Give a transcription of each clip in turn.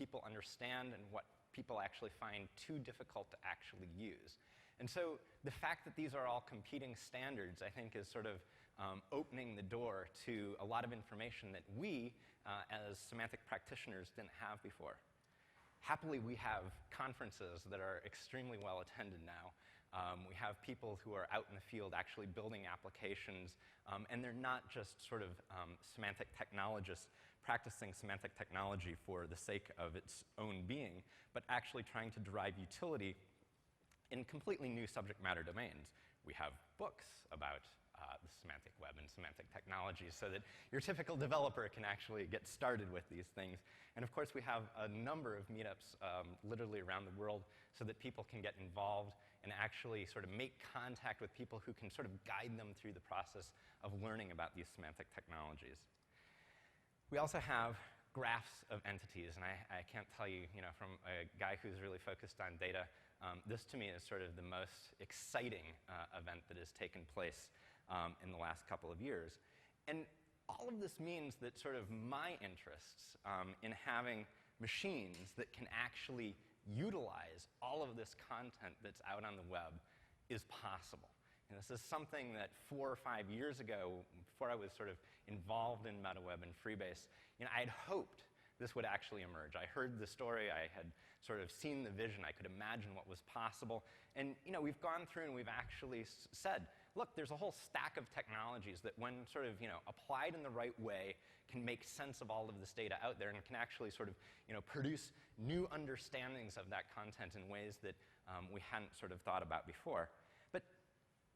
people understand and what people actually find too difficult to actually use. And so the fact that these are all competing standards, I think, is sort of opening the door to a lot of information that we, as semantic practitioners, didn't have before. Happily, we have conferences that are extremely well attended now. We have people who are out in the field actually building applications, and they're not just sort of semantic technologists practicing semantic technology for the sake of its own being, but actually trying to derive utility in completely new subject matter domains. We have books about the semantic web and semantic technologies so that your typical developer can actually get started with these things. And of course, we have a number of meetups literally around the world so that people can get involved and actually sort of make contact with people who can sort of guide them through the process of learning about these semantic technologies. We also have graphs of entities, and I can't tell you, from a guy who's really focused on data, this to me is sort of the most exciting event that has taken place in the last couple of years. And all of this means that sort of my interests in having machines that can actually utilize all of this content that's out on the web is possible. And this is something that 4 or 5 years ago, before I was sort of involved in MetaWeb and Freebase, I had hoped this would actually emerge. I heard the story, I had sort of seen the vision, I could imagine what was possible. And we've gone through and we've actually said, look, there's a whole stack of technologies that when sort of applied in the right way can make sense of all of this data out there and can actually sort of produce new understandings of that content in ways that we hadn't sort of thought about before. But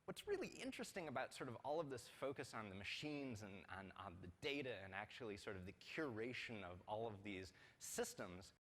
what's really interesting about sort of all of this focus on the machines and on the data and actually sort of the curation of all of these systems